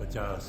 50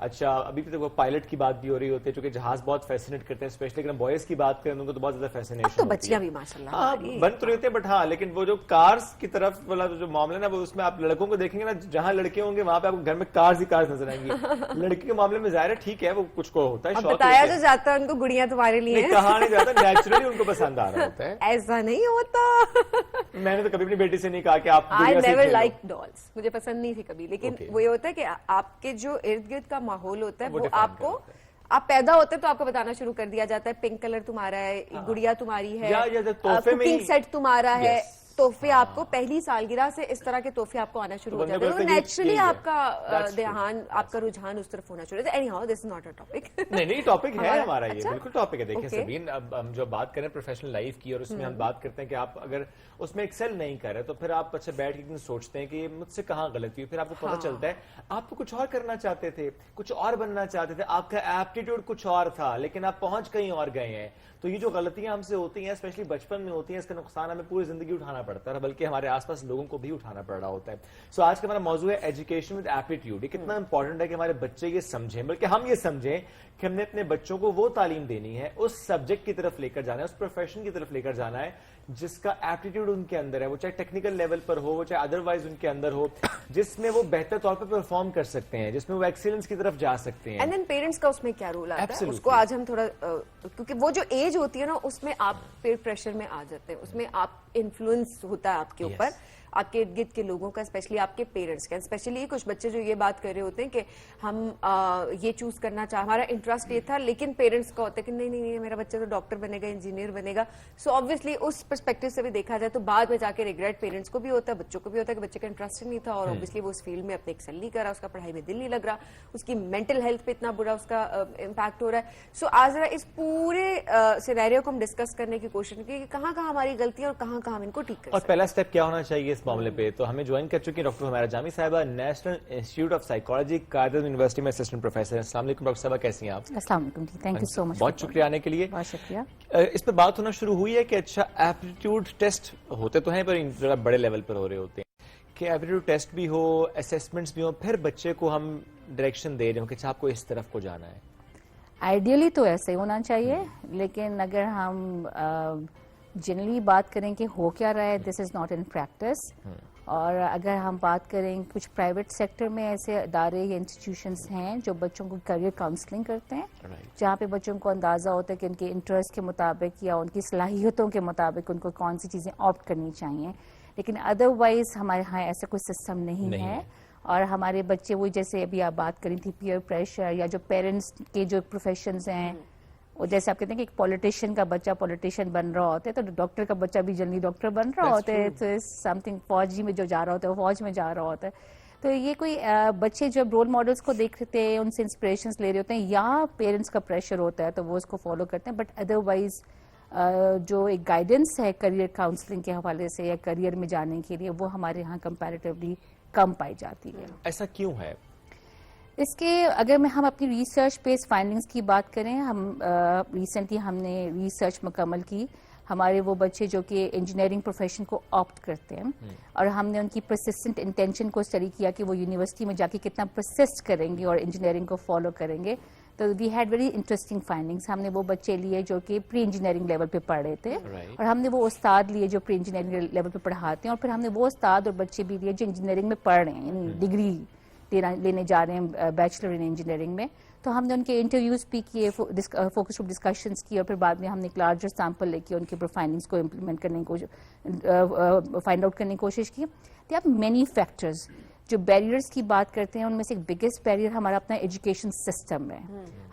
اچھا ابھی بھی وہ پائلٹ کی بات بھی ہو رہی ہوتی ہے, چونکہ جہاز بہت فیسینیٹ کرتے ہیں, اسپیشلی اگر ہم بوائز کی بات کریں ان کو تو بہت زیادہ فیسینیشن تو بچیاں بھی ماشاءاللہ ہاں بن تو رہے ہوتے ہیں, بٹ ہاں لیکن وہ جو کارز کی طرف والا جو معاملہ نا, وہ اس میں آپ لڑکوں کو دیکھیں گے نا, جہاں لڑکے ہوں گے وہاں پہ آپ کو گھر میں کارز ہی کارز نظر آئیں گی. لڑکی کے معاملے میں ظاہر ہے ٹھیک ہے, وہ کچھ کو ہوتا ہے شوق, بتایا جو جاتا ہے ان کو گڑیاں تمہارے لیے ہیں, کہا نہیں جاتا, نیچرلی ان کو پسند آ رہا ہوتا ہے. ایسا نہیں ہوتا. میں نے تو کبھی اپنی بیٹی سے نہیں کہا کہ آپ I never liked dolls, مجھے پسند نہیں تھی کبھی, لیکن وہ یہ ہوتا ہے کہ آپ کے جو ارد گرد کا ماحول ہوتا ہے وہ آپ کو, آپ پیدا ہوتے تو آپ کو بتانا شروع کر دیا جاتا ہے پنک کلر تمہارا ہے, گڑیا تمہاری ہے, کوکنگ سیٹ تمہارا ہے, تحفے آپ کو پہلی سالگرہ سے اس طرح کے تحفے آپ کو آنا شروع ہو جاتے ہیں, نیچرلی آپ کا دھیان, آپ کا رجحان اس طرف ہونا شروع ہوتا ہے. Any how this is not a topic. نہیں ٹاپک ہے ہمارا, یہ بالکل ٹاپک ہے. دیکھیں سبین, اب ہم جو بات کریں پروفیشنل لائف کی, اور اس میں ہم بات کرتے ہیں کہ آپ اگر اس میں ایکسل نہیں کر رہے تو پھر آپ اچھا بیٹھ کے سوچتے ہیں کہ مجھ سے کہاں غلطی ہوئی, پھر آپ کو پتہ چلتا ہے آپ تو کچھ اور کرنا چاہتے تھے, کچھ اور بننا چاہتے تھے, آپ کا ایپٹیٹیوڈ کچھ اور تھا, لیکن آپ پہنچ کہیں اور گئے ہیں. تو یہ جو غلطیاں ہم سے ہوتی ہیں اسپیشلی بچپن میں ہوتی ہیں, اس کا نقصان ہمیں پوری زندگی اٹھانا پڑتا ہے, بلکہ ہمارے آس پاس لوگوں کو بھی اٹھانا پڑ رہا ہوتا ہے. سو آج کا ہمارا موضوع ہے ایجوکیشن ود ایپٹیٹیوڈ. یہ کتنا امپورٹنٹ ہے کہ ہمارے بچے یہ سمجھیں, بلکہ ہم یہ سمجھیں کہ ہم نے اپنے بچوں کو وہ تعلیم دینی ہے, اس سبجیکٹ کی طرف لے کر جانا ہے, اس پروفیشن کی طرف لے کر جانا ہے جس کا ایپٹیٹیوڈ ان کے اندر ہے, وہ چاہے ٹیکنیکل لیول پر ہو, وہ چاہے ادروائز ان کے اندر ہو, جس میں وہ بہتر طور پر پرفارم کر سکتے ہیں, جس میں وہ ایکسیلنس کی طرف جا سکتے ہیں. اینڈ دین پیرنٹس کا اس میں کیا رول آتا ہے, اس کو آج ہم تھوڑا, کیونکہ وہ جو ایج ہوتی ہے نا اس میں آپ پیر پریشر میں آ جاتے ہیں, اس میں آپ انفلوئنس ہوتا ہے آپ کے اوپر, آپ کے ارد گرد کے لوگوں کا, اسپیشلی آپ کے پیرنٹس کا. اسپیشلی کچھ بچے جو یہ بات کر رہے ہوتے ہیں کہ ہم یہ چوز کرنا چاہ, ہمارا انٹرسٹ یہ تھا, لیکن پیرنٹس کا ہوتا ہے کہ نہیں نہیں میرا بچہ تو ڈاکٹر بنے گا, انجینئر بنے گا. سو آبویسلی اس پرسپیکٹو سے بھی دیکھا جائے تو بعد میں جا کے ریگریٹ پیرنٹس کو بھی ہوتا ہے, بچوں کو بھی ہوتا ہے کہ بچے کا انٹرسٹ نہیں تھا, اور آبویسلی وہ اس فیلڈ میں اپنے ایکسل نہیں کر رہا, اس کا پڑھائی میں دل نہیں لگ رہا, اس کی مینٹل ہیلتھ پہ اتنا برا اس کا امپیکٹ ہو رہا ہے. سو آج ذرا اس پورے سینیریو کو ہم ڈسکس کرنے کی کوشش کی کہ کہاں کہاں ہماری غلطیاں اور کہاں کہاں ہم ان کو ٹھیک کر سکتے ہیں, اور پہلا اسٹیپ کیا ہونا چاہیے اس معاملے پہ. تو ہمیں جوائن کر چکی ہیں ڈاکٹر ہمیرا جامی صاحبہ, national institute of psychology, Quaid university میں اسسٹنٹ پروفیسر. السلام علیکم ڈاکٹر صاحبہ, کیسی ہیں آپ؟ السلام علیکم, تھینک یو سو مچ, بہت شکریہ آنے کے لیے. بہت شکریہ. اس پہ بات ہونا شروع ہوئی ہے کہ اچھا ایپٹیٹیوڈ ٹیسٹ ہوتے تو ہیں پر ذرا بڑے لیول پر ہو رہے ہوتے ہیں, کہ ایپٹیٹیوڈ ٹیسٹ بھی ہو, اسیسمنٹس بھی ہو, پھر بچے کو ہم ڈائریکشن دے رہے ہوں کہ آپ کو اس طرف کو جانا ہے. آئیڈیلی تو ایسے ہی ہونا چاہیے, لیکن اگر ہم جنرلی بات کریں کہ ہو کیا رہا ہے, دس از ناٹ ان پریکٹس. اور اگر ہم بات کریں کچھ پرائیویٹ سیکٹر میں ایسے ادارے یا انسٹیٹیوشنز ہیں جو بچوں کو کیریئر کاؤنسلنگ کرتے ہیں, جہاں پہ بچوں کو اندازہ ہوتا ہے کہ ان کے انٹرسٹ کے مطابق یا ان کی صلاحیتوں کے مطابق ان کو کون سی چیزیں آپٹ کرنی چاہیے. لیکن ادروائز ہمارے ہاں ایسا کوئی سسٹم نہیں ہے. اور ہمارے بچے وہ جیسے ابھی آپ بات کری تھی پیئر پریشر, یا جو پیرنٹس کے جو پروفیشنز ہیں, وہ جیسے آپ کہتے ہیں کہ ایک پولیٹیشین کا بچہ پولیٹیشین بن رہا ہوتا ہے, تو ڈاکٹر کا بچہ بھی جلدی ڈاکٹر بن رہا ہوتا ہے, سم تھنگ فوجی میں جو جا رہا ہوتا ہے وہ فوج میں جا رہا ہوتا ہے. تو یہ کوئی بچے جب رول ماڈلس کو دیکھتے ہیں, ان سے انسپریشنز لے رہے ہوتے ہیں, یا پیرنٹس کا پریشر ہوتا ہے تو وہ اس کو فالو کرتے ہیں. بٹ ادروائز جو ایک گائیڈنس ہے کریئر کاؤنسلنگ کے حوالے سے یا کریئر میں جانے کے لیے, وہ ہمارے ہاں کمپیریٹیولی کم پائی جاتی ہے. ایسا کیوں ہے؟ اس کے اگر ہم اپنی ریسرچ بیس فائنڈنگز کی بات کریں, ہم ریسنٹلی ہم نے ریسرچ مکمل کی, ہمارے وہ بچے جو کہ انجینئرنگ پروفیشن کو آپٹ کرتے ہیں, اور ہم نے ان کی پرسسٹنٹ انٹینشن کو اسٹڈی کیا کہ وہ یونیورسٹی میں جا کے کتنا پرسسٹ کریں گے اور انجینئرنگ کو فالو کریں گے. تو we had very interesting findings. ہم نے وہ بچے لیے جو کہ پری انجینئرنگ لیول پہ پڑھ رہے تھے, اور ہم نے وہ استاد لیے جو پری انجینئرنگ لیول پہ پڑھاتے ہیں, اور پھر ہم نے وہ استاد اور بچے بھی لیے جو انجینئرنگ میں پڑھ رہے ہیں, یعنی ڈگری لینے جا رہے ہیں بیچلر ان انجینئرنگ میں. تو ہم نے ان کے انٹرویوز بھی کیے, فوکس گروپ ڈسکشنز کی, اور پھر بعد میں ہم نے ایک لارجر سیمپل لے کے ان کے فائنڈنگس کو امپلیمنٹ کرنے کی فائنڈ آؤٹ کرنے کی کوشش کی. They are many factors. جو بیریئرز کی بات کرتے ہیں ان میں سے ایک بگیسٹ بیریئر ہمارا اپنا ایجوکیشن سسٹم ہے.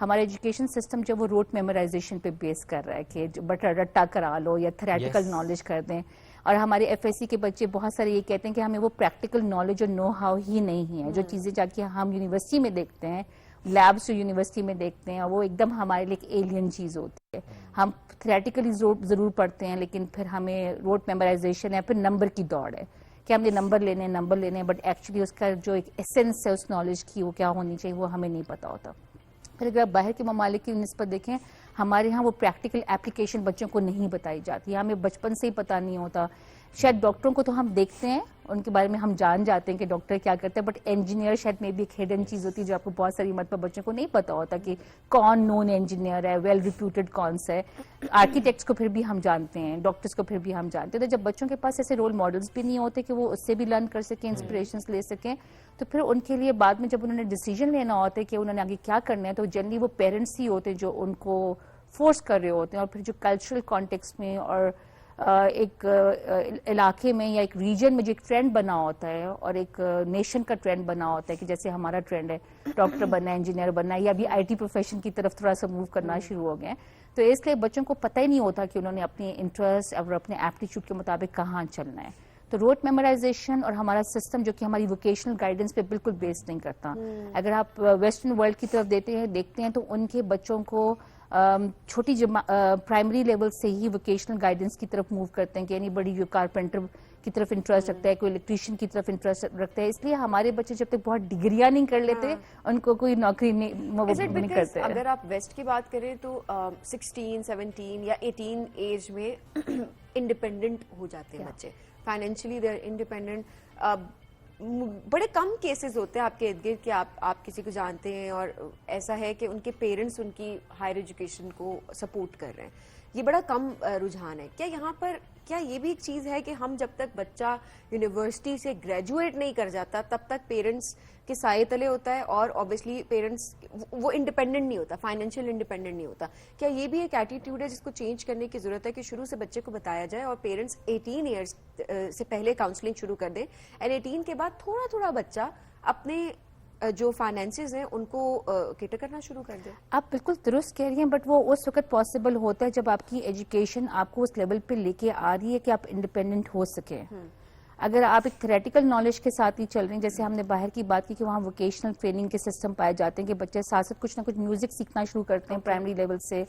ہمارا ایجوکیشن سسٹم جو وہ روٹ میمورائزیشن پہ بیس کر رہا ہے کہ بٹا رٹا کرا لو یا تھیریٹیکل نالج کر دیں. اور ہمارے ایف ایس سی کے بچے بہت سارے یہ کہتے ہیں کہ ہمیں وہ پریکٹیکل نالج اور نو ہاؤ ہی نہیں ہے. جو چیزیں جا کے ہم یونیورسٹی میں دیکھتے ہیں, لیبس جو یونیورسٹی میں دیکھتے ہیں, وہ ایک دم ہمارے لیے ایک ایلین چیز ہوتی ہے. ہم تھیریٹیکلی ضرور پڑھتے ہیں, لیکن پھر ہمیں روٹ میمورائزیشن ہے, پھر نمبر کی دوڑ ہے کہ ہم نے نمبر لینے, بٹ ایکچولی اس کا جو ایک ایسنس ہے اس نالج کی وہ کیا ہونی چاہیے وہ ہمیں نہیں پتا ہوتا. پھر اگر آپ باہر کے ممالک کی نسبت دیکھیں, ہمارے ہاں وہ پریکٹیکل اپلیکیشن بچوں کو نہیں بتائی جاتی. ہمیں بچپن سے ہی پتہ نہیں ہوتا. شاید ڈاکٹروں کو تو ہم دیکھتے ہیں, ان کے بارے میں ہم جان جاتے ہیں کہ ڈاکٹر کیا کرتے ہیں, بٹ انجینئر شاید میں بھی ایک ہڈن چیز ہوتی ہے جو آپ کو بہت ساری مرتبہ بچوں کو نہیں پتا ہوتا کہ کون نون انجینئر ہے, ویل ریپیوٹیڈ کون سا ہے. آرکیٹیکٹس کو پھر بھی ہم جانتے ہیں, ڈاکٹرس کو پھر بھی ہم جانتے ہیں. تو جب بچوں کے پاس ایسے رول ماڈلس بھی نہیں ہوتے کہ وہ اس سے بھی لرن کر سکیں, انسپریشنس لے سکیں, تو پھر ان کے لیے بعد میں جب انہوں نے ڈیسیجن لینا ہوتا ہے کہ انہوں نے آگے کیا کرنا ہے, تو جنرلی وہ پیرنٹس ہی ہوتے ہیں جو ان کو فورس کر رہے ہوتے ہیں. اور پھر جو کلچرل کانٹیکسٹ میں اور ایک علاقے میں یا ایک ریجن میں جو ایک ٹرینڈ بنا ہوتا ہے اور ایک نیشن کا ٹرینڈ بنا ہوتا ہے کہ جیسے ہمارا ٹرینڈ ہے ڈاکٹر بننا ہے, انجینئر بننا ہے, یا ابھی آئی ٹی پروفیشن کی طرف تھوڑا سا موو کرنا شروع ہو گئے ہیں, تو اس لیے بچوں کو پتہ ہی نہیں ہوتا کہ انہوں نے اپنے انٹرسٹ اور اپنے ایپٹیچیوڈ کے مطابق کہاں چلنا ہے. تو روٹ میمورائزیشن اور ہمارا سسٹم جو کہ ہماری ووکیشنل گائیڈنس پہ بالکل بیس نہیں کرتا. اگر آپ ویسٹرن ورلڈ کی طرف دیکھتے ہیں تو ان کے بچوں کو چھوٹی پرائمری لیول سے ہی ووکیشنل گائیڈنس کی طرف موو کرتے ہیں کہ اینی بڑی جو کارپینٹر کی طرف انٹرسٹ رکھتا ہے, کوئی الیکٹریشین کی طرف انٹرسٹ رکھتا ہے. اس لیے ہمارے بچے جب تک بہت ڈگریاں نہیں کر لیتے ان کو کوئی نوکری نہیں کرتے. اگر آپ ویسٹ کی بات کریں تو 16, 17 یا 18 ایج میں انڈیپینڈنٹ ہو جاتے ہیں بچے, فائنینشلی دے آر انڈیپینڈنٹ. بڑے کم کیسز ہوتے ہیں آپ کے ارد گرد کہ آپ کسی کو جانتے ہیں اور ایسا ہے کہ ان کے پیرنٹس ان کی ہائر ایجوکیشن کو سپورٹ کر رہے ہیں. یہ بڑا کم رجحان ہے. کیا یہاں پر کیا یہ بھی ایک چیز ہے کہ ہم جب تک بچہ یونیورسٹی سے گریجویٹ نہیں کر جاتا تب تک پیرنٹس کے سائے تلے ہوتا ہے, اور اوبیسلی پیرنٹس وہ انڈیپینڈنٹ نہیں ہوتا, فائنینشیل انڈیپینڈنٹ نہیں ہوتا. کیا یہ بھی ایک ایٹیٹیوڈ ہے جس کو چینج کرنے کی ضرورت ہے کہ شروع سے بچے کو بتایا جائے اور پیرنٹس 18 ایئرس سے پہلے کاؤنسلنگ شروع کر دیں, اینڈ 18 کے بعد تھوڑا تھوڑا بچہ اپنے جو فائنینسز ہیں ان کو کیٹر کرنا شروع کر دیں؟ آپ بالکل درست کہہ رہی ہیں, بٹ وہ اس وقت پاسبل ہوتا ہے جب آپ کی ایجوکیشن آپ کو اس لیول پہ لے کے آ رہی ہے کہ آپ انڈیپینڈنٹ ہو سکیں. اگر آپ ایک تھیوریٹیکل نالج کے ساتھ ہی چل رہے ہیں, جیسے ہم نے باہر کی بات کی کہ وہاں ووکیشنل ٹریننگ کے سسٹم پائے جاتے ہیں کہ بچے ساتھ ساتھ کچھ نہ کچھ میوزک سیکھنا شروع کرتے ہیں پرائمری لیول سے,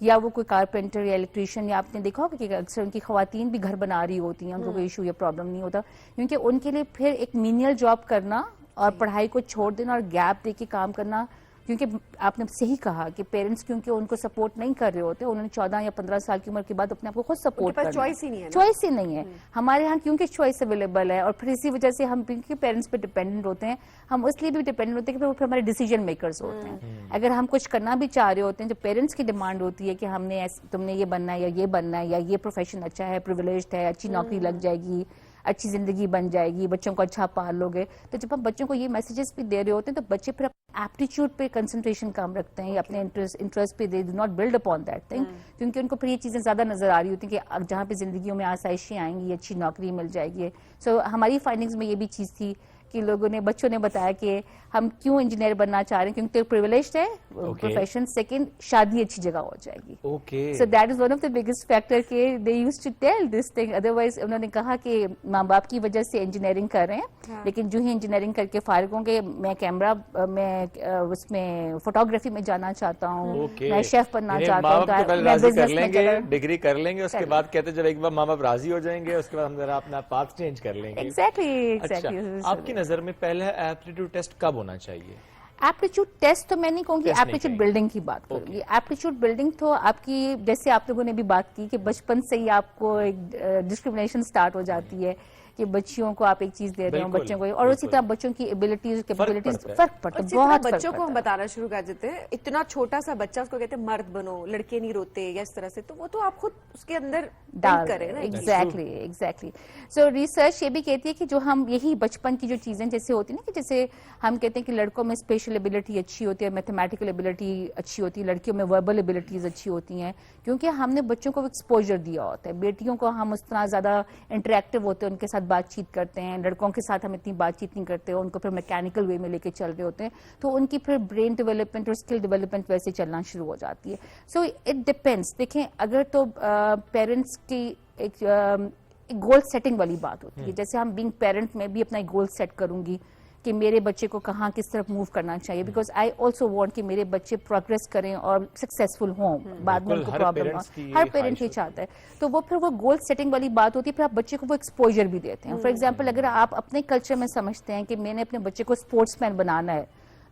یا وہ کوئی کارپینٹر یا الیکٹریشین, یا آپ نے دیکھا ہوگا کہ اکثر ان کی خواتین بھی گھر بنا رہی ہوتی ہیں, ان کو کوئی ایشو یا پرابلم نہیں ہوتا, کیونکہ ان کے لیے پھر ایک مینیل جاب کرنا اور پڑھائی کو چھوڑ دینا اور گیپ دے کے کام کرنا, کیونکہ آپ نے صحیح کہا کہ پیرنٹس کیونکہ ان کو سپورٹ نہیں کر رہے ہوتے, انہوں نے 14 یا 15 سال کی عمر کے بعد اپنے آپ کو خود سپورٹ کرنا, چوائس ہی نہیں ہے, چوائس ہی نہیں ہے. ہمارے ہاں کیونکہ چوائس اویلیبل ہے, اور پھر اسی وجہ سے ہم کیونکہ پیرنٹس پہ ڈیپینڈنٹ ہوتے ہیں, ہم اس لیے بھی ڈیپینڈنٹ ہوتے ہیں کہ وہ پھر ہمارے ڈیسیجن میکرز ہوتے ہیں. اگر ہم کچھ کرنا بھی چاہ رہے ہوتے ہیں, جو پیرنٹس کی ڈیمانڈ ہوتی ہے کہ ہم نے تم نے یہ بننا ہے یا یہ بننا ہے, یا یہ پروفیشن اچھا ہے, پریویلیجڈ ہے, اچھی نوکری لگ جائے گی, اچھی زندگی بن جائے گی, بچوں کو اچھا پال لو گے, تو جب ہم بچوں کو یہ میسیجز بھی دے رہے ہوتے ہیں تو بچے پھر ایپٹیچیوڈ پہ کنسنٹریشن کم رکھتے ہیں, یا اپنے انٹرسٹ پہ, they do not build upon that thing, کیونکہ ان کو پھر یہ چیزیں زیادہ نظر آ رہی ہوتی ہیں کہ جہاں پہ زندگیوں میں آسائشیں آئیں گی, اچھی نوکری مل جائے گی. سو ہماری فائنڈنگز میں یہ بھی چیز تھی کہ بچوں نے بتایا کہ ہم کیوں انجینئر بننا چاہ رہے ہیں, کیونکہ پریویلیجڈ ہے پروفیشن, سیکنڈ شادی اچھی جگہ ہو جائے گی. So that is one of the biggest factor کہ they use to tell this thing. Otherwise انہوں نے کہا کہ ماں باپ کی وجہ سے انجینئرنگ کر رہے ہیں, لیکن جو ہی انجینئرنگ کر کے فارغ ہوں گے, میں کیمرہ میں اس میں فوٹوگرافی میں جانا چاہتا ہوں, میں شیف بننا چاہتا ہوں, میں بزنس میں ڈگری کر لیں گے, اس کے بعد کہتے جب ایک بار ماں باپ راضی ہو جائیں گے اس کے بعد ہم ذرا اپنا پاتھ چینج کر لیں گے. ایگزیکٹلی. آپ کی نظر میں پہلا ایپٹیٹیوڈ ٹیسٹ کب ہونا چاہیے؟ ایپٹیچیوڈ ٹیسٹ تو میں نہیں کہوں گی, ایپٹیچیوڈ بلڈنگ کی بات کروں گی. ایپٹیچیوڈ بلڈنگ تو آپ کی, جیسے آپ لوگوں نے بھی بات کی کہ بچپن سے ہی آپ کو ایک ڈسکریمنیشن سٹارٹ ہو جاتی ہے کہ بچیوں کو آپ ایک چیز دے رہے ہو, بچوں کو, اور اسی طرح بچوں کی ایبلٹیز کیپیبلٹیز فرق پڑتا ہے بہت. بچوں کو ہم بتانا شروع کر دیتے ہیں, اتنا چھوٹا سا بچہ اس کو کہتے ہیں مرد بنو, لڑکے نہیں روتے, یا اس طرح سے, تو وہ تو آپ خود اس کے اندر ڈال کریں نا. ایگزیکٹلی. سو ریسرچ یہ بھی کہتی ہے کہ جو ہم یہی بچپن کی جو چیزیں جیسے ہوتی ہیں نا, کہ جیسے ہم کہتے ہیں کہ لڑکوں میں اسپیشل ایبلٹی اچھی ہوتی ہے, میتھمیٹیکل ایبلٹی اچھی ہوتی ہے, لڑکیوں میں وربل ایبلٹیز اچھی ہوتی ہیں, کیونکہ ہم نے بچوں کو ایکسپوجر دیا ہوتا ہے. بیٹیوں کو ہم اس طرح زیادہ انٹریکٹیو ہوتے ہیں, ان کے ساتھ بات چیت کرتے ہیں, لڑکوں کے ساتھ ہم اتنی بات چیت نہیں کرتے, ان کو پھر میکینیکل وے میں لے کے چل رہے ہوتے ہیں, تو ان کی پھر برین ڈیولپمنٹ اور اسکل ڈیولپمنٹ ویسے چلنا شروع ہو جاتی ہے. So it depends. دیکھیں, اگر تو پیرنٹس کی ایک گول سیٹنگ والی بات ہوتی ہے, جیسے ہم بینگ پیرنٹ میں بھی اپنا ایک گول سیٹ کروں گی کہ میرے بچے کو کہاں کس طرف موو کرنا چاہیے, بیکاز آئی آلسو وانٹ کہ میرے بچے پروگریس کریں اور سکسیزفل ہوں, بعد میں ان کو پرابلم ہو, ہر پیرنٹ ہی چاہتا ہے. تو وہ پھر وہ گول سیٹنگ والی بات ہوتی ہے, پھر آپ بچے کو وہ ایکسپوجر بھی دیتے ہیں. فار ایگزامپل, اگر آپ اپنے کلچر میں سمجھتے ہیں کہ میں نے اپنے بچے کو اسپورٹس مین بنانا ہے,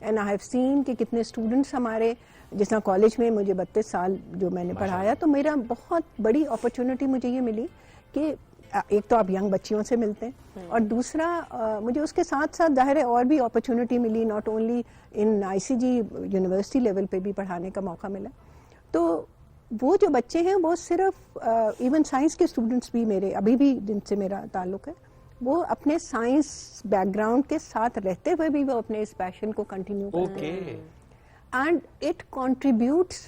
اینڈ آئی ہیو سین کہ کتنے اسٹوڈنٹس ہمارے, جس طرح کالج میں مجھے 32 سال جو میں نے پڑھایا, تو میرا بہت بڑی اپرچونٹی مجھے یہ ملی کہ ایک تو آپ ینگ بچیوں سے ملتے ہیں, اور دوسرا مجھے اس کے ساتھ ساتھ ظاہر ہے اور بھی اپرچونٹی ملی, not only in ICG university level پہ بھی پڑھانے کا موقع ملا. تو وہ جو بچے ہیں وہ صرف ایون سائنس کے اسٹوڈنٹس بھی میرے ابھی بھی جن سے میرا تعلق ہے, وہ اپنے سائنس بیک گراؤنڈ کے ساتھ رہتے ہوئے بھی وہ اپنے اس پیشن کو کنٹینیو کرتے ہیں. اینڈ اٹ کنٹریبیوٹس,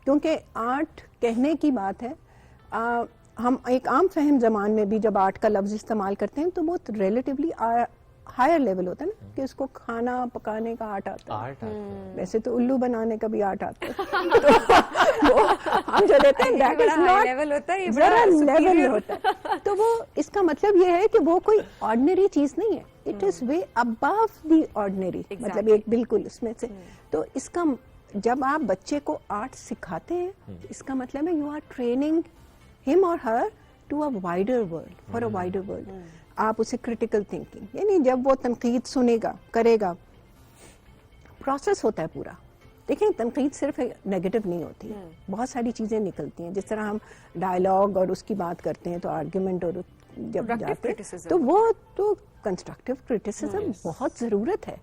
کیونکہ آرٹ کہنے کی بات ہے, ہم ایک عام فہم زبان میں بھی جب آرٹ کا لفظ استعمال کرتے ہیں تو بہت ریلیٹیولی ہائر لیول ہوتا ہے نا, کہ اس کو کھانا پکانے کا آرٹ آتا ہے, ویسے تو الو بنانے کا بھی آرٹ آتا ہے, ہم جو لیتے ہیں دیٹ از ناٹ لیول ہوتا ہے. تو وہ اس کا مطلب یہ ہے کہ وہ کوئی آرڈنری چیز نہیں ہے, it is way Abu the ordinary, مطلب ایک بالکل اس میں سے. تو اس کا جب آپ بچے کو آرٹ سکھاتے ہیں, اس کا مطلب ہے you are training him or her to a wider world, for a wider world. آپ اسے critical thinking, یعنی جب وہ تنقید سنے گا, کرے گا, پروسیس ہوتا ہے پورا. دیکھیں تنقید صرف نیگیٹو نہیں ہوتی, بہت ساری چیزیں نکلتی ہیں. جس طرح ہم ڈائلاگ اور اس کی بات کرتے ہیں تو آرگیومنٹ, اور جب جاتے ہیں تو وہ تو کنسٹرکٹیو کرٹیسزم بہت ضرورت ہے,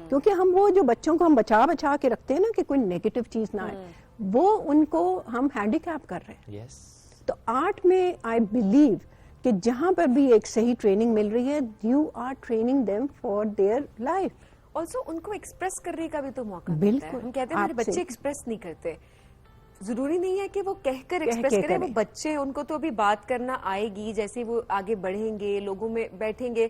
کیونکہ ہم وہ جو بچوں کو ہم بچا کے رکھتے ہیں نا کہ کوئی نیگیٹو چیز نہ آئے, وہ ان کو ہم ہینڈی کیپ کر رہے ہیں. تو آرٹ میں آئی بلیو کہ جہاں پر بھی ایک صحیح ٹریننگ مل رہی ہے, you are training them for their life. Also ان کو ایکسپریس کرنے کا بھی تو موقع ملتا ہے. ہم کہتے ہیں ہمارے بچے ایکسپریس نہیں کرتے, ضروری نہیں ہے کہ وہ کہہ کر ایکسپریس کریں. وہ بچے, ان کو تو ابھی بات کرنا آئے گی, جیسے وہ آگے بڑھیں گے, لوگوں میں بیٹھیں گے,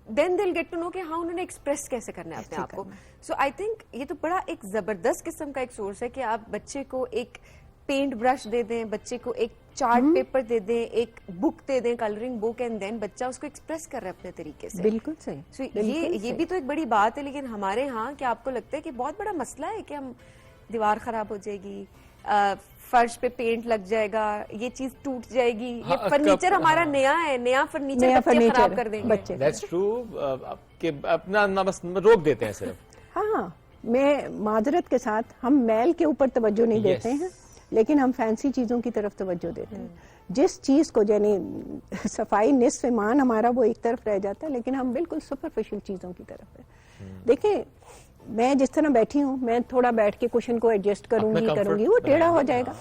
دین دل گیٹ ٹو نو کہ ہاں انہوں نے ایکسپریس کیسے کرنا ہے اپنے آپ کو. سو آئی تھنک یہ تو بڑا ایک زبردست قسم کا ایک سورس ہے کہ آپ بچے کو ایک پینٹ برش دے دیں, بچے کو ایک چارٹ پیپر دے دیں, ایک بک دے دیں, کلرنگ بک, اینڈ دین بچہ اس کو ایکسپریس کر رہا ہے اپنے طریقے سے. بالکل صحیح. سو یہ بھی تو ایک بڑی بات ہے. لیکن ہمارے ہاں کیا آپ کو لگتا ہے کہ بہت بڑا مسئلہ ہے کہ ہم دیوار خراب ہو جائے گی, فرش پہ پینٹ لگ جائے گا, یہ چیز ٹوٹ جائے گی, یہ فرنیچر ہمارا نیا ہے, نیا فرنیچر بچے خراب کر دیں گے. That's true, کہ اپنا بس روک دیتے ہیں صرف. ہاں, میں معذرت کے ساتھ ہم میل کے اوپر توجہ نہیں دیتے ہیں, لیکن ہم فینسی چیزوں کی طرف توجہ دیتے ہیں. جس چیز کو یعنی صفائی نصف ایمان ہمارا وہ ایک طرف رہ جاتا ہے, لیکن ہم بالکل سپرفیشل چیزوں کی طرف ہے. دیکھیں میں جس طرح بیٹھی ہوں, میں تھوڑا بیٹھ کے کشن کو ایڈجسٹ کروں گی, وہ ٹیڑھا ہو جائے گا.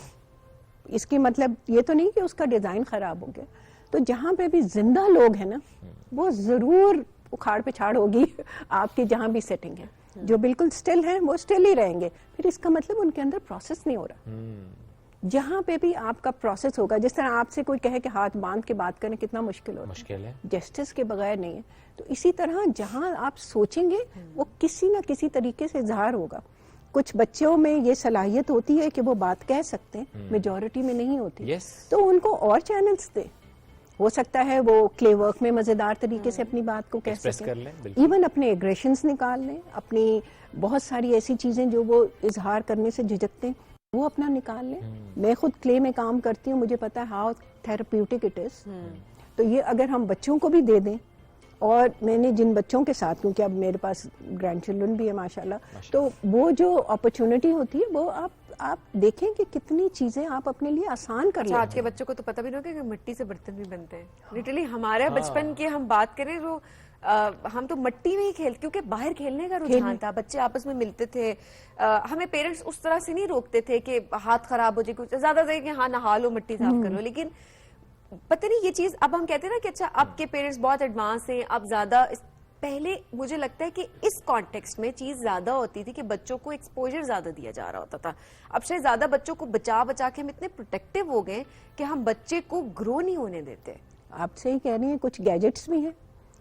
اس کی مطلب یہ تو نہیں کہ اس کا ڈیزائن خراب ہو گیا. تو جہاں پہ بھی زندہ لوگ ہیں نا, وہ ضرور اکھاڑ پچھاڑ ہوگی آپ کی جہاں بھی سیٹنگ ہے. جو بالکل سٹل ہیں وہ سٹل ہی رہیں گے, پھر اس کا مطلب ان کے اندر پروسیس نہیں ہو رہا. جہاں پہ بھی آپ کا پروسیس ہوگا, جس طرح آپ سے کوئی کہے کہ ہاتھ باندھ کے بات کریں کتنا مشکل ہے, جسٹس کے بغیر نہیں ہے. تو اسی طرح جہاں آپ سوچیں گے وہ کسی نہ کسی طریقے سے اظہار ہوگا. کچھ بچوں میں یہ صلاحیت ہوتی ہے کہ وہ بات کہہ سکتے ہیں, میجورٹی میں نہیں ہوتی. تو ان کو اور چینلز دیں. ہو سکتا ہے وہ کلے ورک میں مزیدار طریقے سے اپنی بات کو کہہ سکیں, ایون اپنے ایگریشنز نکال لیں, اپنی بہت ساری ایسی چیزیں جو وہ اظہار کرنے سے جھجکتے ہیں وہ اپنا نکال لیں. میں خود کلے میں کام کرتی ہوں, مجھے پتا ہے ہاؤ تھراپیوٹک اٹ از. تو یہ اگر ہم بچوں کو بھی دے دیں, اور میں نے جن بچوں کے ساتھ, کیونکہ اب میرے پاس گرینڈ چلڈرن بھی ہے ماشاءاللہ, تو وہ جو اپرچونٹی ہوتی ہے وہ آپ دیکھیں کہ کتنی چیزیں آپ اپنے لیے آسان کر لیں. آج کے بچوں کو تو پتہ بھی نہیں ہوگا کہ مٹی سے برتن بھی بنتے ہیں. لٹرلی ہمارے بچپن کی ہم بات کریں تو ہم تو مٹی میں ہی کھیلتے, کیونکہ باہر کھیلنے کا رجحان تھا, بچے آپس میں ملتے تھے. ہمیں پیرنٹس اس طرح سے نہیں روکتے تھے کہ ہاتھ خراب ہو جائے, کچھ زیادہ سے کہ ہاں نہا لو, مٹی صاف کر لو. لیکن پتہ نہیں یہ چیز اب ہم کہتے ہیں نا کہ اچھا اب کے پیرنٹس بہت ایڈوانس ہیں, اب زیادہ. پہلے مجھے لگتا ہے کہ اس کانٹیکسٹ میں چیز زیادہ ہوتی تھی کہ بچوں کو ایکسپوجر زیادہ دیا جا رہا ہوتا تھا. اب شاید زیادہ بچوں کو بچا کے ہم اتنے پروٹیکٹیو ہو گئے کہ ہم بچے کو گرو نہیں ہونے دیتے. آپ سے ہی کہہ رہی ہیں, کچھ گیجٹس بھی ہیں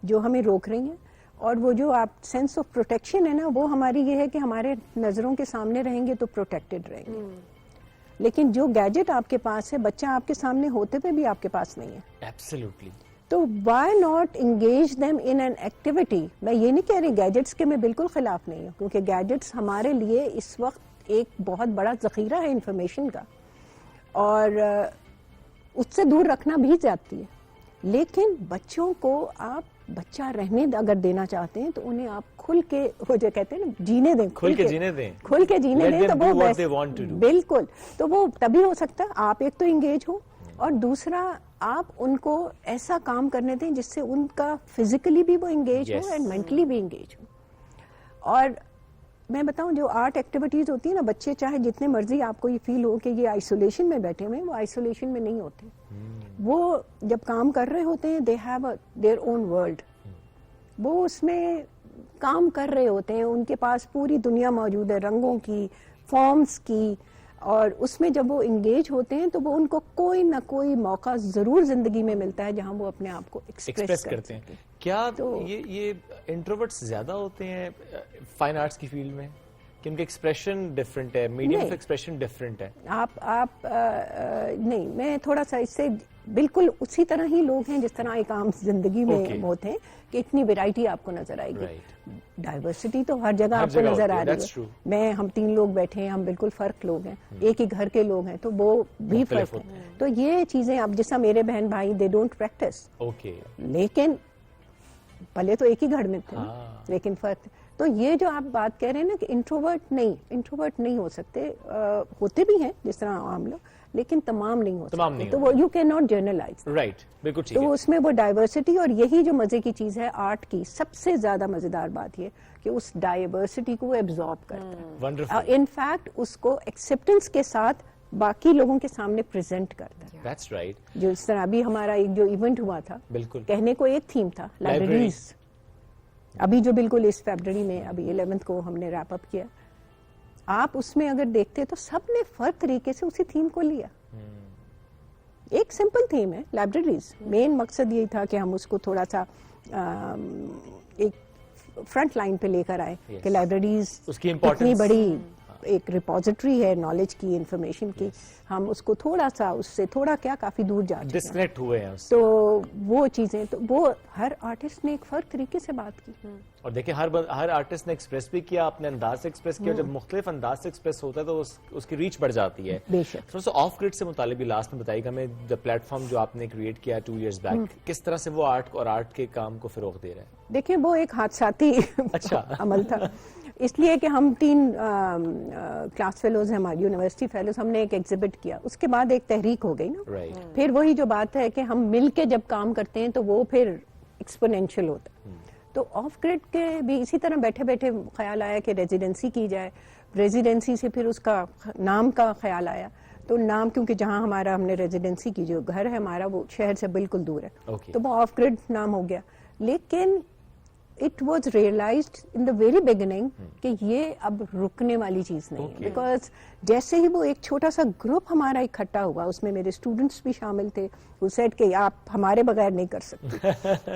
جو ہمیں روک رہی ہیں, اور وہ جو آپ سینس آف پروٹیکشن ہے نا, وہ ہماری یہ ہے کہ ہمارے نظروں کے سامنے رہیں گے تو پروٹیکٹڈ رہیں گے. لیکن جو گیجٹ آپ کے پاس ہے, بچہ آپ کے سامنے ہوتے ہوئے بھی آپ کے پاس نہیں ہے. ایبسلیوٹلی. تو why not engage them in an activity. میں یہ نہیں کہہ رہی گیجٹس کے میں بالکل خلاف نہیں ہوں, کیونکہ گیجٹس ہمارے لیے اس وقت ایک بہت بڑا ذخیرہ ہے انفارمیشن کا, اور اس سے دور رکھنا بھی جاتی ہے. لیکن بچوں کو آپ بچہ رہنے اگر دینا چاہتے ہیں تو انہیں آپ کھل کے, وہ جو کہتے ہیں نا جینے دیں, کھل کے جینے دیں, کھل کے جینے دیں, تو وہ بالکل, تو وہ تبھی ہو سکتا ہے آپ ایک تو انگیج ہو, اور دوسرا آپ ان کو ایسا کام کرنے دیں جس سے ان کا فزیکلی بھی وہ انگیج ہو اینڈ مینٹلی بھی انگیج ہو. اور میں بتاؤں جو آرٹ ایکٹیویٹیز ہوتی ہیں نا, بچے چاہے جتنے مرضی آپ کو یہ فیل ہو کہ یہ آئسولیشن میں بیٹھے ہوئے ہیں, وہ آئسولیشن میں نہیں ہوتے. وہ جب کام کر رہے ہوتے ہیں, they have their own world, وہ اس میں کام کر رہے ہوتے ہیں, ان کے پاس پوری دنیا موجود ہے, رنگوں کی, فارمز کی, اور اس میں جب وہ انگیج ہوتے ہیں تو وہ ان کو کوئی نہ کوئی موقع ضرور زندگی میں ملتا ہے جہاں وہ اپنے آپ کو ایکسپریس کرتے ہیں. کیا یہ انٹروورٹس زیادہ ہوتے ہیں فائن آرٹس کی فیلڈ میں, کہ ان کا ایکسپریشن ڈفرینٹ ہے, میڈیم آف ایکسپریشن ڈفرینٹ ہے؟ آپ نہیں, میں تھوڑا سا اس سے بالکل اسی طرح ہی لوگ ہیں جس طرح ایک عام زندگی میں ہوتے ہیں, کہ اتنی ویرائٹی آپ کو نظر آئے گی. ڈائیورسٹی تو ہر جگہ آپ کو نظر آ رہی ہے. ہم 3 لوگ بیٹھے ہیں, ہم بالکل فرق لوگ ہیں, ایک ہی گھر کے لوگ ہیں, تو وہ بھی فرق ہے. تو یہ چیزیں اب جیسا میرے بہن بھائی دے ڈونٹ پریکٹس, لیکن پہلے تو ایک ہی گھر میں تھے, لیکن فرق. تو یہ جو آپ بات کہہ رہے ہیں نا کہ انٹروورٹ نہیں ہو سکتے, ہوتے بھی ہیں جس طرح عام لوگ, لیکن تمام نہیں ہو سکتے. تو وہ you can not generalise. Right, بالکل ٹھیک. تو اس میں وہ ڈائیورسٹی, اور یہی جو مزے کی چیز ہے آرٹ کی, سب سے زیادہ مزیدار بات یہ کہ اس ڈائیورسٹی کو وہ ایبزارب کرتا ہے, انفیکٹ اس کو ایکسیپٹنس کے ساتھ باقی لوگوں کے سامنے پریزنٹ کرتا ہے. That's right. جو اس طرح ابھی ہمارا ایک جو ایونٹ ہوا تھا, بالکل کہنے کو ایک تھیم تھا, لائبریریز, ابھی جو بالکل اس فیبرری میں ابھی 11th کو ہم نے ریپ اپ کیا. آپ اس میں اگر دیکھتے تو سب نے فرق طریقے سے اسی تھیم کو لیا. ایک سمپل تھیم ہے لائبریریز, مین مقصد یہی تھا کہ ہم اس کو تھوڑا سا ایک فرنٹ لائن پہ لے کر آئے کہ لائبریریز اتنی بڑی ایک ریپوزیٹری ہے نالج کی, انفارمیشن کی, ہم اس کو تھوڑا سا اس سے تھوڑا کیا کافی دور جا چکے ڈسکنیکٹ ہوئے ہیں. تو وہ چیزیں, تو وہ ہر آرٹسٹ نے ایک فرق طریقے سے بات کی, اور دیکھیں ہر آرٹسٹ نے ایکسپریس بھی کیا, اپنے انداز سے ایکسپریس کیا. جب مختلف انداز سے ایکسپریس ہوتا ہے تو اس کی ریچ بڑھ جاتی ہے. تھوڑا سا آف گریڈ سے متعلق بھی لاسٹ میں بتائیے گا ہمیں, جو پلیٹ فارم جو آپ نے کریٹ کیا 2 years بیک, کس طرح سے وہ آرٹ اور آرٹ کے کام کو فروغ دے رہے ہیں؟ دیکھیں وہ ایک حادثاتی عمل تھا, اس لیے کہ ہم 3 کلاس فیلوز ہیں ہماری یونیورسٹی فیلوز, ہم نے ایک ایگزیبٹ کیا, اس کے بعد ایک تحریک ہو گئی نا. پھر وہی جو بات ہے کہ ہم مل کے جب کام کرتے ہیں تو وہ پھر ایکسپونینشیل ہوتا ہے. تو آف گریڈ کے بھی اسی طرح بیٹھے بیٹھے خیال آیا کہ ریزیڈنسی کی جائے, ریزیڈنسی سے پھر اس کا نام کا خیال آیا. تو نام, کیونکہ جہاں ہمارا ہم نے ریزیڈنسی کی جو گھر ہے ہمارا وہ شہر سے بالکل دور ہے, تو وہ آف گریڈ نام ہو گیا. لیکن it was realized in the very beginning کہ یہ اب رکنے والی چیز نہیں ہے, بیکاز جیسے ہی وہ ایک چھوٹا سا گروپ ہمارا اکٹھا ہوا, اس میں میرے اسٹوڈنٹس بھی شامل تھے, وہ سیٹ کہ آپ ہمارے بغیر نہیں کر سکتے.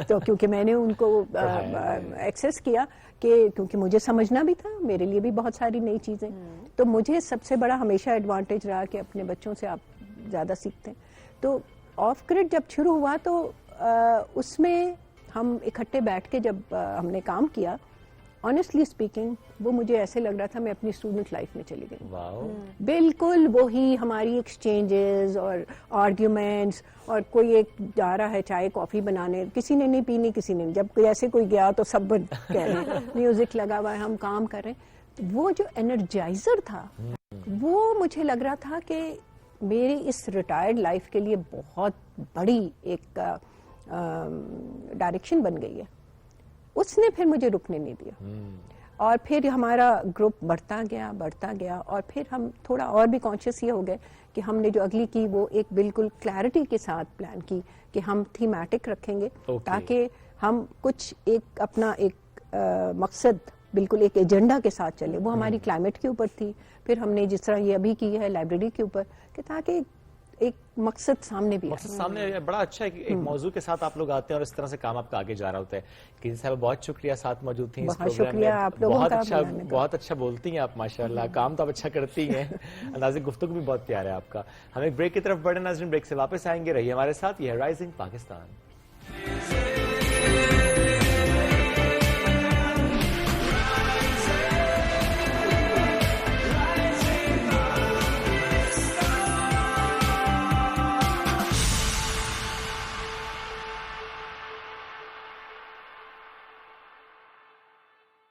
تو کیونکہ میں نے ان کو ایکسیس کیا, کہ کیونکہ مجھے سمجھنا بھی تھا, میرے لیے بھی بہت ساری نئی چیزیں, تو مجھے سب سے بڑا ہمیشہ ایڈوانٹیج رہا کہ اپنے بچوں سے آپ زیادہ سیکھتے ہیں. تو آف گریڈ جب شروع ہوا تو اس میں ہم اکٹھے بیٹھ کے جب ہم نے کام کیا, آنیسٹلی اسپیکنگ وہ مجھے ایسے لگ رہا تھا میں اپنی اسٹوڈنٹ لائف میں چلی گئی. بالکل وہی ہماری ایکسچینجز اور آرگیومنٹس, اور کوئی ایک جا رہا ہے چائے کافی بنانے, کسی نے نہیں پینی, کسی نے, جب جیسے کوئی گیا تو سب کہہ رہے ہیں, میوزک لگا ہوا ہے, ہم کام کر رہے ہیں. وہ جو انرجائزر تھا وہ مجھے لگ رہا تھا کہ میری اس ریٹائرڈ لائف کے لیے بہت بڑی ایک ڈائریکشن بن گئی ہے. اس نے پھر مجھے رکنے نہیں دیا, اور پھر ہمارا گروپ بڑھتا گیا, اور پھر ہم تھوڑا اور بھی کانشیس یہ ہو گئے کہ ہم نے جو اگلی کی وہ ایک بالکل کلیئرٹی کے ساتھ پلان کی کہ ہم تھیمیٹک رکھیں گے, تاکہ ہم کچھ ایک اپنا ایک مقصد بالکل ایک ایجنڈا کے ساتھ چلے. وہ ہماری کلائمیٹ کے اوپر تھی, پھر ہم نے جس طرح یہ ابھی کی ہے لائبریری کے اوپر, کہ تاکہ ایک مقصد سامنے بھی بڑا اچھا ہے کہ ایک موضوع کے ساتھ آپ لوگ آتے ہیں اور اس طرح سے کام آپ کا آگے جا رہا ہوتا ہے. کہ صاحب بہت شکریہ ساتھ موجود تھیں اس پروگرام میں, آپ لوگوں کا, بہت اچھا بولتی ہیں آپ ماشاءاللہ, کام تو آپ اچھا کرتی ہیں, انداز گفتگو بھی بہت پیارا ہے آپ کا. ہم ایک بریک کی طرف بڑھے ناظرین, بریک سے واپس آئیں گے, رہیے ہمارے ساتھ. یہ ہے rising Pakistan.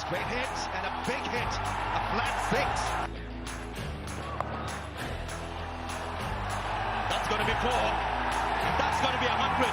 straight hit and a big hit, a flat six. That's going to be 4, and that's going to be 100.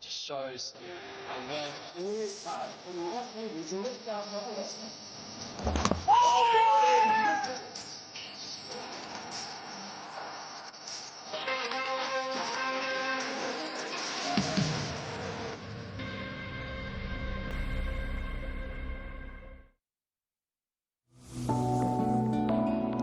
Just shows how well.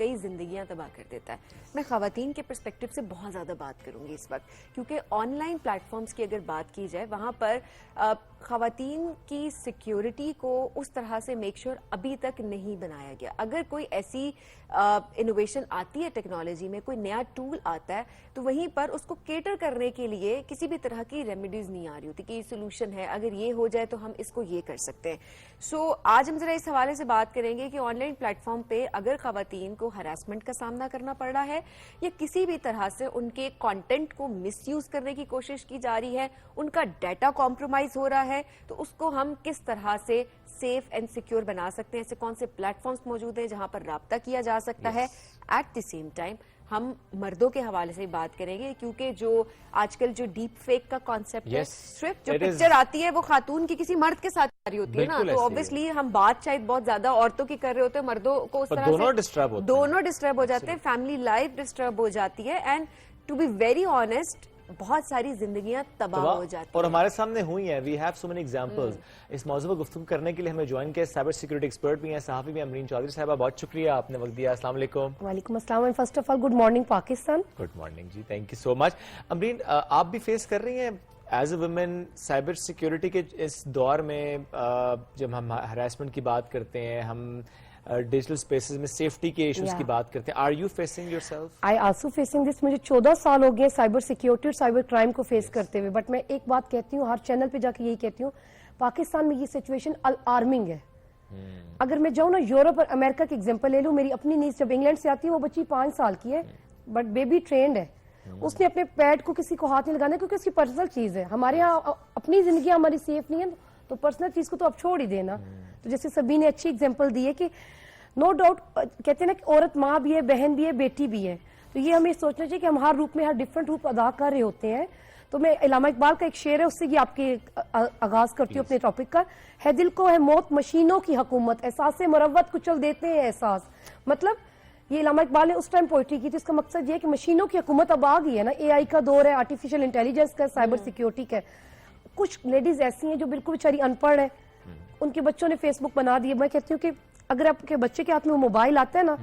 کئی زندگیاں تباہ کر دیتا ہے. میں خواتین کے پرسپیکٹو سے بہت زیادہ بات کروں گی اس وقت, کیونکہ آن لائن پلیٹ فارمز کی اگر بات کی جائے وہاں پر خواتین کی سیکیورٹی کو اس طرح سے میک شور ابھی تک نہیں بنایا گیا. اگر کوئی ایسی انوویشن آتی ہے ٹیکنالوجی میں, کوئی نیا ٹول آتا ہے, تو وہیں پر اس کو کیٹر کرنے کے لیے کسی بھی طرح کی ریمیڈیز نہیں آ رہی ہوتی کہ یہ سولوشن ہے, اگر یہ ہو جائے تو ہم اس کو یہ کر سکتے ہیں. سو آج ہم ذرا اس حوالے سے بات کریں گے کہ آن لائن پلیٹ فارم پہ اگر خواتین کو ہراسمنٹ کا سامنا کرنا پڑ رہا ہے یا کسی بھی طرح سے ان کے کانٹینٹ کو مس یوز کرنے کی کوشش کی جا رہی ہے, ان کا ڈیٹا کمپرومائز ہو رہا ہے, تو اس کو ہم کس طرح سے سیف اینڈ سیکیور بنا سکتے ہیں. ایسے کون سے پلیٹ فارمز موجود ہیں جہاں پر رابطہ کیا جا سکتا ہے. ایٹ دی سیم ٹائم ہم مردوں کے حوالے سے بات کریں گے, کیونکہ جو آج کل جو ڈیپ فیک کا کانسیپٹ ہے, صرف جو پکچر آتی ہے وہ خاتون کی کسی مرد کے ساتھ آ رہی ہوتی ہے نا, تو obviously ہم بات شاید بہت زیادہ عورتوں کی کر رہے ہوتے ہیں, مردوں کو اس طرح سے دونوں ڈسٹرب ہو جاتے ہیں, فیملی لائف ڈسٹرب ہو جاتی ہے, and to be very honest بہت ساری زندگیاں تباہ ہو جاتی ہیں. اور ہمارے سامنے ہوئی ہیں, we have so many examples. اس موضوع پر گفتگو کرنے کے لیے ہمیں جوائن کیا سائبر سیکورٹی ایکسپرٹ بھی ہیں, صحافی بھی امرین چودھری صاحبہ, بہت شکریہ آپ نے وقت دیا. السلام علیکم. وعلیکم السلام, and first of all good morning Pakistan. Good morning جی, thank you so much. Amreen, آپ بھی فیس کر رہی ہیں as a women cyber security کے اس دور میں, جب ہم ہراسمنٹ کی بات کرتے ہیں, ہم ڈیجیٹل سپیسز میں سیفٹی کے ایشوز کی بات کرتے ہیں, are you facing yourself? I also facing this. مجھے 14 سال ہو گئے سائبر سیکورٹی اور سائبر کرائم کو فیس کرتے ہوئے, بٹ میں ایک بات کہتی ہوں, ہر چینل پہ جا کے یہی کہتی ہوں, پاکستان میں یہ سچویشن الارمنگ ہے. اگر میں جاؤں نا یورپ اور امریکہ کی ایگزامپل لے لوں, میری اپنی نیز جب انگلینڈ سے آتی ہے, وہ بچی 5 سال کی ہے, بٹ بیبی ٹرینڈ ہے, اس نے اپنے پیڈ کو کسی کو ہاتھ نہیں لگانا کیونکہ اس کی پرسنل چیز ہے. ہمارے یہاں اپنی زندگی ہماری سیف نہیں ہے, تو پرسنل چیز کو تو اب چھوڑ ہی دینا. تو جیسے سبھی نے اچھی ایگزامپل دی ہے کہ نو ڈاؤٹ کہتے ہیں نا کہ عورت ماں بھی ہے, بہن بھی ہے, بیٹی بھی ہے, تو یہ ہمیں سوچنا چاہیے کہ ہم ہر روپ میں ہر ڈفرنٹ روپ ادا کر رہے ہوتے ہیں. تو میں علامہ اقبال کا ایک شعر ہے, اس سے یہ آپ کے آغاز کرتی ہوں اپنے ٹاپک کا, ہے دل کو ہے موت مشینوں کی حکومت, احساس مروت کچل دیتے ہیں احساس. مطلب یہ علامہ اقبال نے اس ٹائم پوئٹری کی تھی, اس کا مقصد یہ ہے کہ مشینوں کی حکومت اب آ گئی ہے نا, اے آئی کا دور ہے, آرٹیفیشل انٹیلیجنس کا, سائبر سیکیورٹی کا. کچھ لیڈیز ایسی ہیں جو بالکل بیچاری ان پڑھ ہیں, ان کے بچوں نے فیس بک بنا دی. میں کہتی ہوں کہ اگر آپ کے بچے کے ہاتھ میں وہ موبائل آتا ہے نا,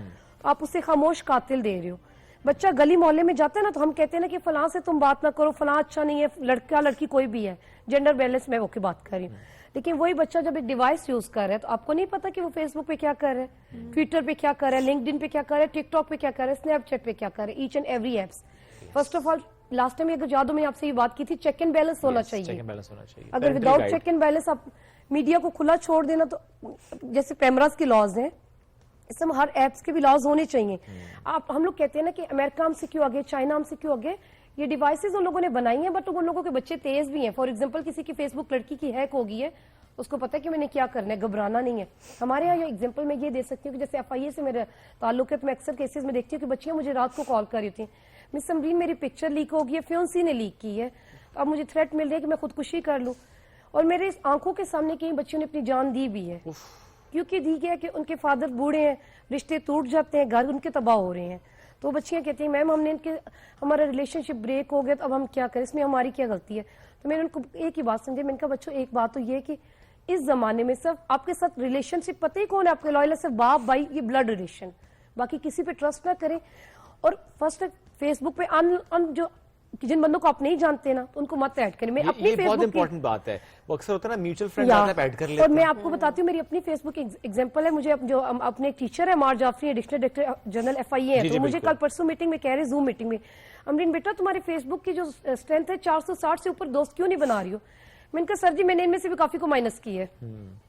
تو آپ اسے خاموش قاتل دے رہے ہو. بچہ گلی محلے میں جاتا ہے نا, تو ہم کہتے ہیں نا کہ فلاں سے تم بات نہ کرو, فلاں اچھا نہیں ہے, لڑکا لڑکی کوئی بھی ہے, جینڈر بیلنس میں کی بات کر رہی ہوں. لیکن وہی بچہ جب ایک ڈیوائس یوز کر رہا ہے, تو آپ کو نہیں پتا کہ وہ فیس بک پہ کیا کر رہا ہے, ٹویٹر پہ کیا کر رہا ہے, لنکڈ ان پہ کیا کر رہا ہے, ٹک ٹاک پہ کیا کر رہا ہے, اسنیپ چیٹ پہ کیا کر رہا ہے, each and every apps. First of all last time اگر یاد ہو میں نے آپ سے یہ بات کی تھی, چیک اینڈ بیلنس ہونا چاہیے. اگر وداؤٹ چیک اینڈ بیلنس آپ میڈیا کو کھلا چھوڑ دینا, تو جیسے کیمراز کے لاز ہیں, اس میں ہر ایپس کے بھی لاز ہونے چاہیے. ہم لوگ کہتے ہیں نا کہ امریکہ ہم سے کیوں آگے, چائنا ہم سے کیوں آگے, یہ ڈیوائسز ان لوگوں نے بنائی ہیں, بٹ ان لوگوں کے بچے تیز بھی ہیں. فار ایگزامپل کسی کی فیس بک لڑکی کی ہیک ہو گئی ہے, اس کو پتا ہے کہ میں نے کیا کرنا ہے, گھبرانا نہیں ہے. ہمارے یہاں یہ ایگزامپل میں یہ دے سکتی ہوں کہ جیسے FIA سے میرا تعلق ہے, تو میں اکثر کیسز میں دیکھتی ہوں کہ بچیاں مجھے رات کو کال کر رہی ہوتی ہیں, مس امرین میری پکچر لیک ہو گئی ہے, فیونسی نے لیک کی ہے, اب مجھے تھریٹ مل رہا ہے کہ میں خودکشی کر لوں. اور میرے آنکھوں کے سامنے کئی بچیوں نے اپنی جان دی بھی ہے, کیونکہ دی گیا کہ ان کے فادر بوڑھے ہیں, رشتے ٹوٹ جاتے ہیں, گھر ان کے تباہ ہو رہے ہیں. تو بچیاں کہتی ہیں میم ہم نے ہمارا ریلیشن شپ بریک ہو گیا, تو اب ہم کیا کریں, اس میں ہماری کیا غلطی ہے. تو میں نے ان کو ایک ہی بات سمجھے, میں نے کہا بچوں ایک بات تو یہ ہے کہ اس زمانے میں صرف آپ کے ساتھ ریلیشن شپ پتہ ہی کون ہے آپ کے لائل, صرف باپ بھائی, یہ بلڈ ریلیشن, باقی کسی پہ ٹرسٹ نہ کریں. اور فرسٹ فیس بک پہ جو جن بندوں کو آپ نہیں جانتے نا, تو ان کو مت ایڈ کریں. میں اپنی فیس بک امپورٹنٹ بات ہے, وہ اکثر ہوتا ہے نا میوچل فرینڈ آتا ہے ایڈ کر لیتے ہیں. اور میں آپ کو بتاتی ہوں میری اپنی فیس بک ایگزامپل ہے. مجھے جو اپنے ایک ٹیچر ہے مار Jafri, additional director general FIA ہے, تو مجھے کل پرسوں میٹنگ میں کہہ رہے, زوم میٹنگ میں, امرین بیٹا تمہاری فیس بک کی جو اسٹرینتھ ہے 460 سے اوپر دوست کیوں نہیں بنا رہی ہو. میں نے کہا سر جی میں نے ان میں سے بھی کافی کو مائنس کی ہے,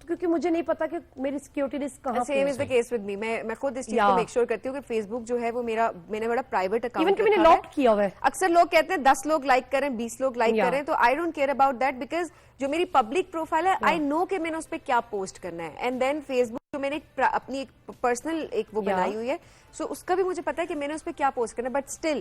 کیونکہ مجھے نہیں پتا کہ میری سیکیورٹی رسک کہاں same is the case with me. میں خود اس چیز کو میک شور کرتی ہوں کہ فیس بک جو ہے وہ میں نے بڑا پرائیویٹ اکاؤنٹ میں نے لاک کیا ہوا ہے. اکثر لوگ کہتے ہیں 10 لوگ لائک کریں, 20 لوگ لائک کریں, تو I don't care about that, because جو میری پبلک پروفائل ہے آئی نو کہ میں نے اس پہ کیا پوسٹ کرنا ہے. اینڈ دین فیس بک جو میں نے اپنی پرسنل ایک وہ بنائی ہوئی ہے, سو اس کا بھی مجھے پتا ہے کہ میں نے اس پہ کیا پوسٹ کرنا ہے, بٹ اسٹل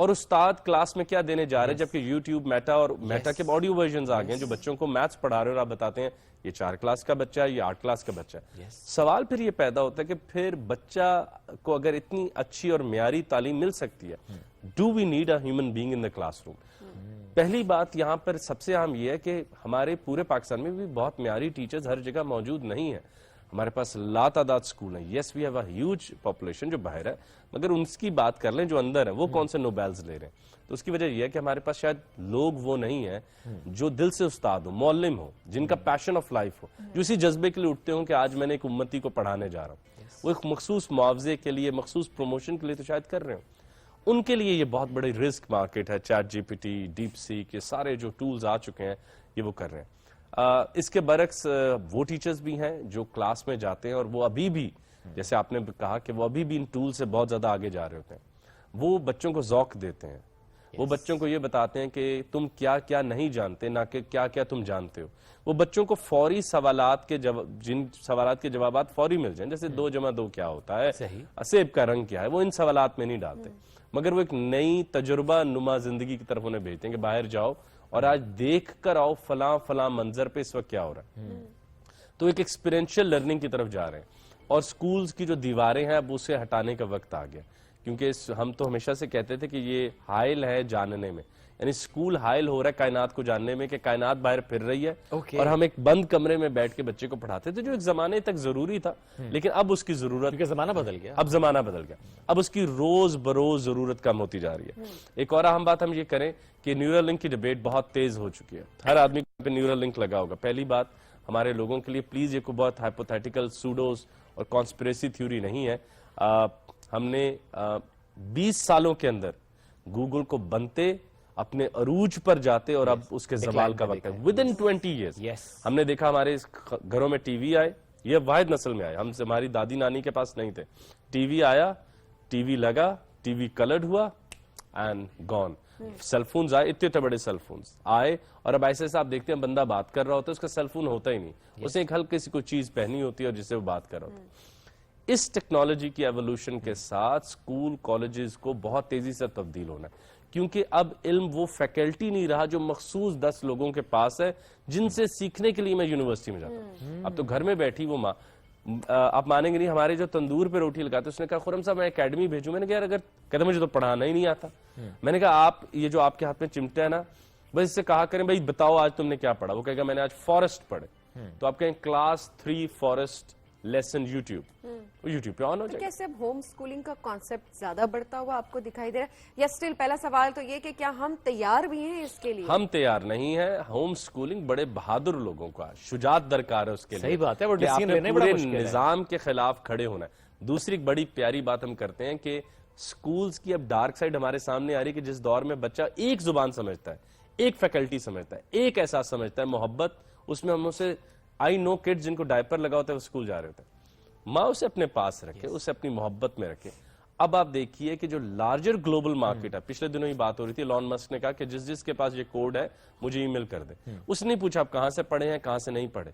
اور استاد کلاس میں کیا دینے جا رہے ہیں, جبکہ یوٹیوب میٹا اور میٹا کے آڈیو ورژنز آ گئے ہیں جو بچوں کو میتھس پڑھا رہے ہیں, اور آپ بتاتے ہیں یہ 4 کلاس کا بچہ ہے, یہ 8 کلاس کا بچہ ہے. سوال پھر یہ پیدا ہوتا ہے کہ پھر بچہ کو اگر اتنی اچھی اور معیاری تعلیم مل سکتی ہے, do we need a human being in the classroom? پہلی بات یہاں پر سب سے اہم یہ ہے کہ ہمارے پورے پاکستان میں بھی بہت معیاری ٹیچرز ہر جگہ موجود نہیں ہیں. ہمارے پاس لا تعداد سکول ہیں, yes we have a huge population جو باہر ہے, مگر ان کی بات کر لیں جو اندر ہیں وہ کون سے نوبیلز لے رہے ہیں. تو اس کی وجہ یہ ہے کہ ہمارے پاس شاید لوگ وہ نہیں ہیں جو دل سے استاد ہو, معلم ہو, جن کا پیشن آف لائف ہو, جو اسی جذبے کے لیے اٹھتے ہوں کہ آج میں نے ایک امتی کو پڑھانے جا رہا ہوں. وہ ایک مخصوص معاوضے کے لیے, مخصوص پروموشن کے لیے تو شاید کر رہے ہوں. ان کے لیے یہ بہت بڑی رسک مارکیٹ ہے. ChatGPT, DeepSeek, یہ سارے جو ٹولز آ چکے ہیں یہ وہ کر رہے ہیں. اس کے برعکس وہ ٹیچرز بھی ہیں جو کلاس میں جاتے ہیں اور وہ ابھی بھی, جیسے آپ نے کہا کہ وہ ابھی بھی ان ٹول سے بہت زیادہ آگے جا رہے ہوتے ہیں. وہ بچوں کو ذوق دیتے ہیں, وہ بچوں کو یہ بتاتے ہیں کہ تم کیا کیا نہیں جانتے, نہ کہ کیا کیا تم جانتے ہو. وہ بچوں کو فوری سوالات کے جن سوالات کے جوابات فوری مل جائیں, جیسے 2 + 2 کیا ہوتا ہے, سیب کا رنگ کیا ہے, وہ ان سوالات میں نہیں ڈالتے, مگر وہ ایک نئی تجربہ نما زندگی کی طرف انہیں بھیجتے ہیں کہ باہر جاؤ اور آج دیکھ کر آؤ فلاں فلاں منظر پہ اس وقت کیا ہو رہا ہے. تو ایک ایکسپیرینشل لرننگ کی طرف جا رہے ہیں. اور سکولز کی جو دیواریں ہیں اب اسے ہٹانے کا وقت آ گیا, کیونکہ ہم تو ہمیشہ سے کہتے تھے کہ یہ حائل ہے جاننے میں, یعنی سکول حائل ہو رہا ہے کائنات کو جاننے میں کہ کائنات باہر پھر رہی ہے, اور ہم ایک بند کمرے میں بیٹھ کے بچے کو پڑھاتے تھے جو ایک زمانے تک ضروری تھا, لیکن اب اس کی ضرورت, کیونکہ زمانہ بدل گیا, اب زمانہ بدل گیا, اب اس کی روز بروز ضرورت کم ہوتی جا رہی ہے. ایک اور اہم بات ہم یہ کریں کہ نیورل لنک کی ڈیبیٹ بہت تیز ہو چکی ہے, ہر آدمی پہ نیورل لنک لگا ہوگا. پہلی بات ہمارے لوگوں کے لیے پلیز یہ کوئی بہت ہائپوتھیٹیکل سوڈوز اور کانسپریسی تھیوری نہیں ہے. ہم نے 20 سالوں کے اندر گوگل کو بنتے, اپنے عروج پر جاتے, اور اب اس کے زوال کا وقت ہے. ودن 20 ایئرز ہم نے دیکھا ہمارے گھروں میں ٹی وی آئے, یہ واحد نسل میں آئے, ہماری دادی نانی کے پاس نہیں تھے. ٹی وی آیا, ٹی وی لگا, ٹی وی کلرڈ ہوا اینڈ گون. سیل فونز آئے, اتنے بڑے سیل فونز آئے, اور اب ایسے آپ دیکھتے ہیں بندہ بات کر رہا ہوتا ہے, اس کا سیل فون ہوتا ہی نہیں, اسے ایک ہلکی سی کوئی چیز پہنی ہوتی ہے اور جس سے وہ بات کر رہا ہوتا ہے. اس ٹیکنالوجی کی ایوولوشن کے ساتھ سکول کالجز کو بہت تیزی سے تبدیل ہونا ہے, کیونکہ اب علم وہ فیکلٹی نہیں رہا جو مخصوص 10 لوگوں کے پاس ہے جن سے سیکھنے کے لیے میں یونیورسٹی میں جاتا ہوں. اب تو گھر میں بیٹھی وہ ماں, آپ مانیں گے نہیں, ہمارے جو تندور پہ روٹی لگاتے اس نے کہا خرم صاحب میں اکیڈمی بھیجوں. میں نے کہا یار, اگر کہتا مجھے تو پڑھانا ہی نہیں آتا. میں نے کہا آپ یہ جو آپ کے ہاتھ میں چمٹا ہے نا, بس اس سے کہا کریں بھائی بتاؤ آج تم نے کیا پڑھا. وہ کہے گا میں نے آج فارسٹ پڑھے. تو آپ کہیں کلاس 3 فارسٹ لیسن یوٹیوب پہ آن ہو جائے. کیسے اب ہوم سکولنگ کا کانسیپٹ زیادہ بڑھتا ہوا آپ کو دکھائی دے رہا ہے, یا اسٹل پہلا سوال تو یہ کہ کیا ہم تیار بھی ہیں اس کے لیے؟ ہم تیار نہیں ہیں. ہوم سکولنگ بڑے بہادر لوگوں کا شجاعت درکار ہے اس کے لیے. صحیح بات ہے, وہ ڈیسیژن لینا پورے نظام کے خلاف کھڑے ہونا ہے. دوسری ایک بڑی پیاری بات ہم کرتے ہیں کہ سکولز کی اب ڈارک سائڈ ہمارے سامنے آ رہی ہے کہ جس دور میں بچہ ایک زبان سمجھتا ہے, ایک فیکلٹی سمجھتا ہے, ایک احساس سمجھتا ہے, محبت, اس میں ہم اسے آئی نو کڈ جن کو ڈائپر لگا ہوتا ہے وہ اسکول جا رہے ہوتے ہیں, ماں اسے اپنے پاس رکھے, اسے اپنی محبت میں رکھے. اب آپ دیکھیے کہ جو لارجر گلوبل مارکیٹ ہے, پچھلے دنوں ہی بات ہو رہی تھی, ایلون مسک نے کہا کہ جس کے پاس یہ کوڈ ہے مجھے ای میل کر دے. اس نے نہیں پوچھا آپ کہاں سے پڑھے ہیں, کہاں سے نہیں پڑھے.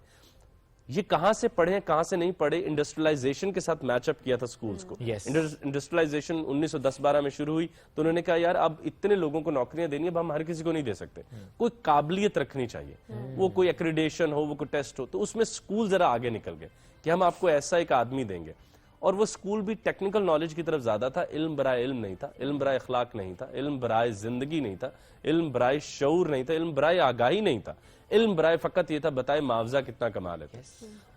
یہ کہاں سے پڑھے ہیں, کہاں سے نہیں پڑھے, انڈسٹریلائزیشن کے ساتھ میچ اپ کیا تھا سکولز کو. انڈسٹریلائزیشن 1910-12 میں شروع ہوئی, تو انہوں نے کہا یار اب اتنے لوگوں کو نوکریاں دینی, اب ہم ہر کسی کو نہیں دے سکتے, کوئی قابلیت رکھنی چاہیے, وہ کوئی ایکریڈیشن ہو, وہ کوئی ٹیسٹ ہو. تو اس میں سکول ذرا آگے نکل گئے کہ ہم آپ کو ایسا ایک آدمی دیں گے. اور وہ سکول بھی ٹیکنیکل نالج کی طرف زیادہ تھا, علم برائے علم نہیں تھا, علم برائے اخلاق نہیں تھا, علم برائے زندگی نہیں تھا, علم برائے شعور نہیں تھا, علم برائے آگاہی نہیں تھا, علم برائے فقط یہ تھا بتائے معاوضہ کتنا کما لیتے.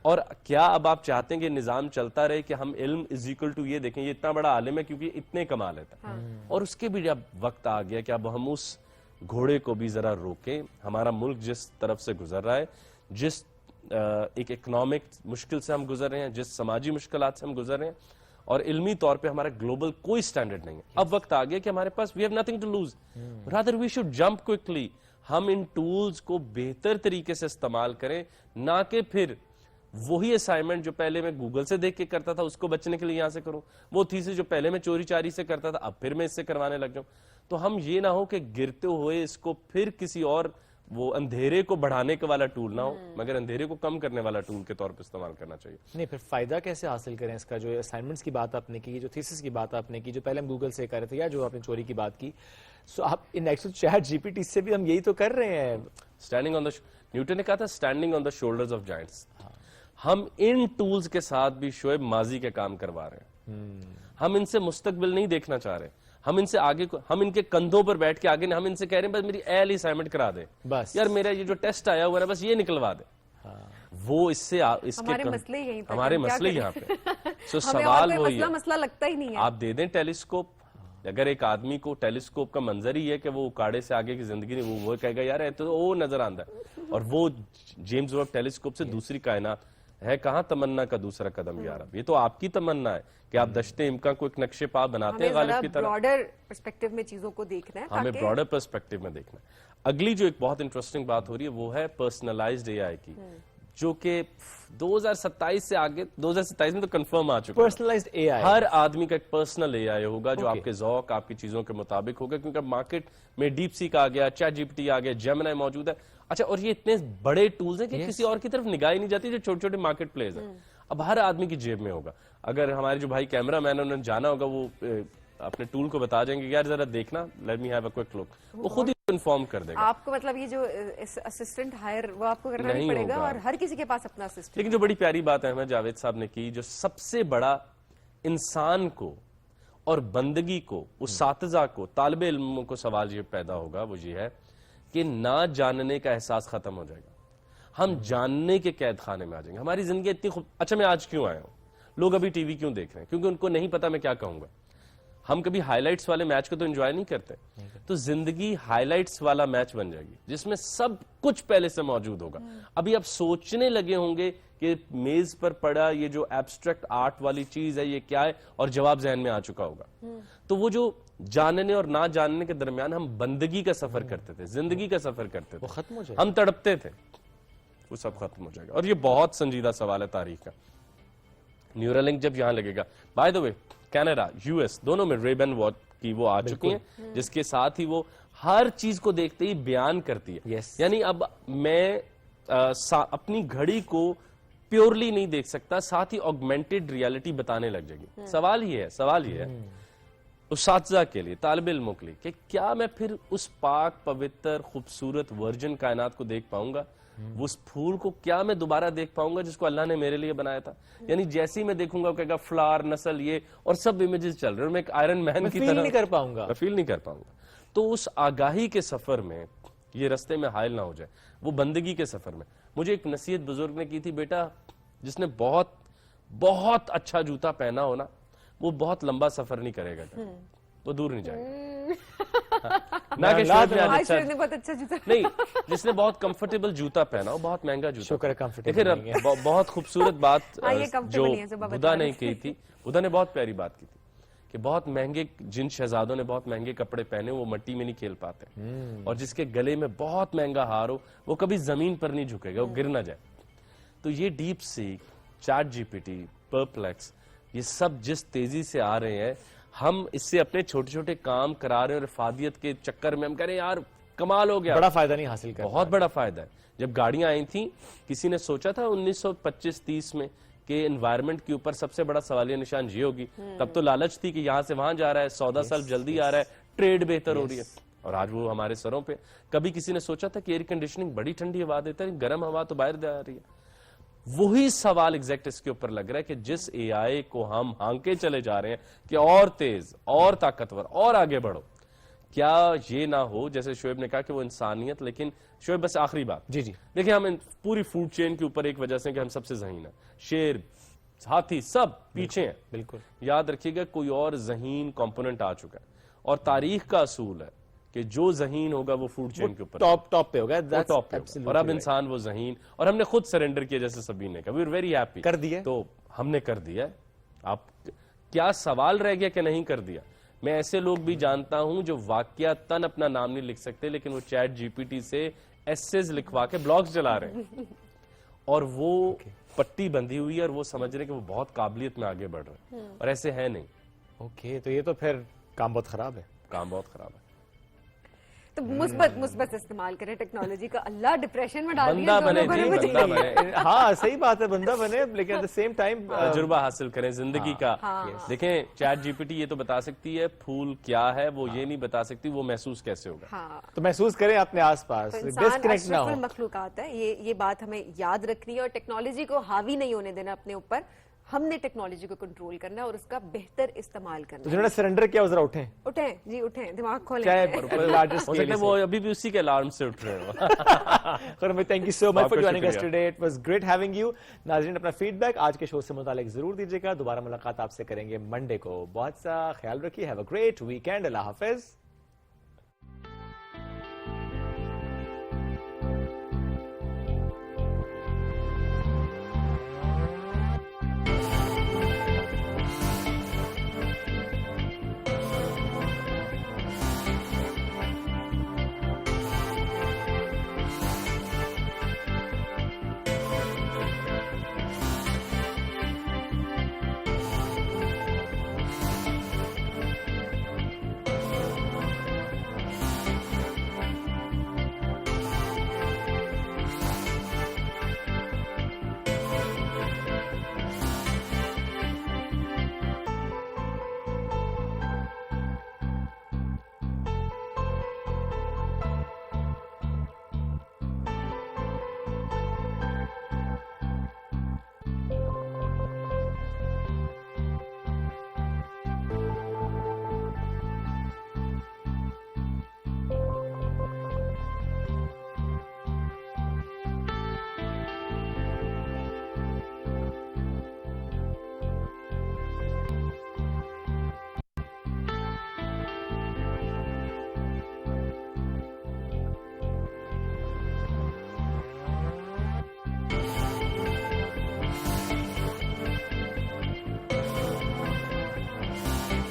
اور کیا اب آپ چاہتے ہیں کہ نظام چلتا رہے کہ ہم علم از ایکول ٹو یہ دیکھیں یہ اتنا بڑا عالم ہے کیونکہ اتنے کما لیتا ہے. اور اس کے بھی اب وقت آ گیا کہ اب ہم اس گھوڑے کو بھی ذرا روکیں. ہمارا ملک جس طرف سے گزر رہا ہے, جس ایک اکنامک مشکل سے ہم گزر رہے ہیں, جس سماجی مشکلات سے ہم گزر رہے ہیں, اور علمی طور پہ ہمارا گلوبل کوئی سٹینڈرڈ نہیں ہے. اب وقت آ گیا کہ ہمارے پاس we have nothing to lose, rather we should jump quickly. ہم ان ٹولز کو بہتر طریقے سے استعمال کریں, نہ کہ پھر وہی اسائنمنٹ جو پہلے میں گوگل سے دیکھ کے کرتا تھا اس کو بچنے کے لیے یہاں سے کروں, وہ تھیسس جو پہلے میں چوری چاری سے کرتا تھا اب پھر میں اس سے کروانے لگ جاؤں. تو ہم یہ نہ ہو کہ گرتے ہوئے اس کو پھر کسی اور وہ اندھیرے کو بڑھانے کا والا ٹول نہ ہو مگر اندھیرے کو کم کرنے والا ٹول کے طور پہ استعمال کرنا چاہیے. نہیں پھر فائدہ کیسے حاصل کریں اس کا؟ جو اسائنمنٹس کی بات آپ نے کی, جو تھیسس کی بات آپ نے کی, جو پہلے ہم گوگل سے کر رہے تھے یا جو آپ نے چوری کی بات کی, سو آپ in actual ChatGPT سے بھی ہم یہی تو کر رہے ہیں. اسٹینڈنگ آن دا نیوٹن نے کہا تھا standing on the shoulders of giants. ہم ان ٹولز کے ساتھ بھی شعیب ماضی کے کام کروا رہے ہیں. ہم ان سے مستقبل نہیں دیکھنا چاہ رہے, ہم ان سے آگے ہم ان کے کندھوں پر بیٹھ کے آگے ہم ان سے کہہ رہے ہیں بس میری اہلی اسائنمنٹ کرا دے, بس یار میرا یہ جو ٹیسٹ آیا ہوا ہے بس یہ نکلوا دے. وہ اس سے ہمارے مسئلے یہیں پر ہمارے مسئلے یہاں پہ. سو سوال وہی ہے, مسئلہ لگتا ہی نہیں ہے. آپ دے دیں ٹیلیسکوپ. اگر ایک آدمی کو ٹیلیسکوپ کا منظر ہی ہے کہ وہ اکاڑے سے آگے کی زندگی نہیں, وہ کہے گا یار تو وہ نظر آندا ہے, اور وہ جیمز ویب ٹیلیسکوپ سے دوسری کائنات ہے کہاں تمنا کا دوسرا قدم یار. اب یہ تو آپ کی تمنا ہے کہ آپ دشت امکان کو ایک نقشے پا بناتے ہیں غالب کی طرح. براڈر پرسپیکٹو میں چیزوں کو دیکھنا ہے, ہمیں براڈر پرسپیکٹو میں دیکھنا ہے. اگلی جو ایک بہت انٹرسٹنگ بات ہو رہی ہے وہ ہے پرسنلائزڈ اے آئی کی, جو کہ 2027 سے آگے 2027 میں تو کنفرم آ چکا ہے. پرسنلائزڈ اے آئی, ہر آدمی کا ایک پرسنل اے آئی ہوگا جو آپ کے ذوق آپ کی چیزوں کے مطابق ہوگا, کیونکہ مارکیٹ میں ڈیپ سیک آ گیا, چیٹ جی پی ٹی آ گیا, جیمنائی موجود ہے. اچھا, اور یہ اتنے بڑے ٹولز ہیں کہ کسی اور کی طرف نگاہ ہی نہیں جاتی, جو چھوٹے چھوٹے مارکیٹ پلیس ہیں. اب ہر آدمی کی جیب میں ہوگا. اگر ہمارے جو بھائی کیمرہ مین انہوں نے جانا ہوگا وہ اپنے ٹول کو بتا جائیں گے یار ذرا دیکھنا, let me have a quick look, وہ خود ہی انفارم کر دے گا. آپ کو مطلب یہ جو اسسٹنٹ ہائر وہ آپ کو کرنا نہیں پڑے گا, اور ہر کسی کے پاس اپنا اسسٹنٹ. لیکن جو بڑی پیاری بات احمد جاوید صاحب نے کی, جو سب سے بڑا انسان کو اور بندگی کو, اساتذہ کو, طالب علموں کو سوال یہ پیدا ہوگا وہ یہ ہے کہ نہ جاننے کا احساس ختم ہو جائے گا. ہم جاننے کے قید خانے میں آ جائیں گے. ہماری زندگی اتنی اچھا میں آج کیوں آیا ہوں, لوگ ابھی ٹی وی کیوں دیکھ رہے ہیں, کیونکہ ان کو نہیں پتا میں کیا کہوں گا. ہم کبھی ہائی لائٹس والے میچ کو تو انجوائے نہیں کرتے, تو زندگی ہائی لائٹس والا میچ بن جائے گی جس میں سب کچھ پہلے سے موجود ہوگا. ابھی آپ سوچنے لگے ہوں گے کہ میز پر پڑا یہ جو ایبسٹریکٹ آرٹ والی چیز ہے یہ کیا ہے, اور جواب ذہن میں آ چکا ہوگا. تو وہ جو جاننے اور نہ جاننے کے درمیان ہم بندگی کا سفر کرتے تھے, زندگی کا سفر کرتے تھے, وہ ختم ہو جائے, ہم تڑپتے تھے, وہ سب ختم ہو جائے گا. اور یہ بہت سنجیدہ سوال ہے تاریخ کا. نیورالنک جب یہاں لگے گا, by the way Canada U S دونوں میں ریبن واٹ کی وہ آ چکی ہیں, جس کے ساتھ ہی وہ ہر چیز کو دیکھتے ہی بیان کرتی ہے. یعنی اب میں اپنی گھڑی کو پیورلی نہیں دیکھ سکتا, ساتھ ہی آگمنٹڈ ریالٹی بتانے لگ جائے گی. سوال یہ ہے اساتذہ کے لیے, طالب علموں کے لیے, کہ کیا میں پھر اس پاک پوتر خوبصورت ورجن کائنات کو دیکھ پاؤں گا, وہ اس پھول کو کیا میں دوبارہ دیکھ پاؤں گا جس کو اللہ نے میرے لیے بنایا تھا. یعنی جیسی میں دیکھوں گا وہ کہے گا فلار نسل یہ اور سب امیجز چل رہے ہیں, میں ایک آئرن مین کی طرح فیل نہیں کر پاؤں گا, فیل نہیں کر پاؤں گا. تو اس آگاہی کے سفر میں یہ رستے میں حائل نہ ہو جائے, وہ بندگی کے سفر میں. مجھے ایک نصیحت بزرگ نے کی تھی, بیٹا جس نے بہت بہت اچھا جوتا پہنا ہو نا وہ بہت لمبا سفر نہیں کرے گا, وہ دور نہیں جائے گا. نہ کہ بہت اچھا جوتا نہیں, جس نے بہت کمفرٹیبل جوتا پہنا ہو, بہت مہنگا جوتا. دیکھیں بہت خوبصورت بات جو بدا نے کی تھی, بدا نے بہت پیاری بات کی تھی کہ بہت مہنگے جن شہزادوں نے بہت مہنگے کپڑے پہنے وہ مٹی میں نہیں کھیل پاتے, اور جس کے گلے میں بہت مہنگا ہار ہو وہ کبھی زمین پر نہیں جھکے گا, وہ گر نہ جائے. تو یہ ڈیپ سیک, چیٹ جی پی ٹی, پرپلیکس, یہ سب جس تیزی سے آ رہے ہیں, ہم اس سے اپنے چھوٹے چھوٹے کام کرا رہے ہیں, اور افادیت کے چکر میں ہم کہہ رہے ہیں یار کمال ہو گیا, بڑا فائدہ نہیں حاصل کر, بہت بڑا فائدہ ہے. جب گاڑیاں آئی تھیں کسی نے سوچا تھا 1925-30 میں کہ انوائرمنٹ کے اوپر سب سے بڑا سوالیہ نشان یہ ہوگی, تب تو لالچ تھی کہ یہاں سے وہاں جا رہا ہے, 14 سال جلدی آ رہا ہے, ٹریڈ بہتر ہو رہی ہے, اور آج وہ ہمارے سروں پہ. کبھی کسی نے سوچا تھا کہ ایئر کنڈیشننگ بڑی ٹھنڈی ہوا دیتا ہے, گرم ہوا تو باہر جا رہی ہے. وہی سوال ایگزیکٹ اس کے اوپر لگ رہا ہے کہ جس اے آئی کو ہم ہانکے چلے جا رہے ہیں کہ اور تیز, اور طاقتور, اور آگے بڑھو, کیا یہ نہ ہو جیسے شعیب نے کہا کہ وہ انسانیت. لیکن شعیب بس آخری بات, جی دیکھیں ہم پوری فوڈ چین کے اوپر ایک وجہ سے کہ ہم سب سے ذہین ہیں, شیر, ہاتھی سب پیچھے ہیں. بالکل یاد رکھیے گا کوئی اور ذہین کمپوننٹ آ چکا ہے, اور تاریخ کا اصول ہے کہ جو ذہین ہوگا وہ فوڈ چین کے اوپر ٹاپ پہ ہوگا, اور اب انسان وہ ذہین, اور ہم نے خود سرنڈر کیا جیسے سبین نے کہا, وی آر ویری ہیپی کر دیا, تو ہم نے کر دیا. آپ کیا سوال رہ گیا کہ نہیں کر دیا. میں ایسے لوگ بھی جانتا ہوں جو واقعتاً اپنا نام نہیں لکھ سکتے, لیکن وہ چیٹ جی پی ٹی سے ایسیز لکھوا کے بلاگز چلا رہے ہیں, اور وہ پٹی بندھی ہوئی ہے, اور وہ سمجھ رہے ہیں کہ وہ بہت قابلیت میں آگے بڑھ رہے ہیں, اور ایسے ہے نہیں. اوکے, تو یہ تو پھر کام بہت خراب ہے, کام بہت خراب ہے. تو مثبت استعمال کریں ٹیکنالوجی کا. اللہ ڈپریشن میں ڈال بندہ بنے جی, بندہ بنے. ہاں صحیح بات ہے, بندہ بنے, لیکن ایٹ دا سیم ٹائم تجربہ حاصل کریں زندگی کا. دیکھیں چیٹ جی پی ٹی یہ تو بتا سکتی ہے پھول کیا ہے, وہ یہ نہیں بتا سکتی وہ محسوس کیسے ہوگا. تو محسوس کریں اپنے آس پاس, ڈسکنیکٹ نہ ہو. مخلوقات ہے, یہ بات ہمیں یاد رکھنی ہے, اور ٹیکنالوجی کو حاوی نہیں ہونے دینا اپنے اوپر. ہم نے ٹیکنالوجی کو کنٹرول کرنا ہے اور اس کا بہتر استعمال کرنا ہے. جنہوں نے سرنڈر کیا ذرا اٹھیں جی, اٹھیں, دماغ کھولیں. وہ ابھی بھی اسی کے الارم سے اٹھ رہے ہو. Thank you so much for joining us today, it was great having you. ناظرین اپنا فیڈ بیک آج کے شو سے متعلق ضرور دیجیے گا. دوبارہ ملاقات آپ سے کریں گے منڈے کو. بہت سا خیال رکھیے. Have a great weekend. اللہ حافظ.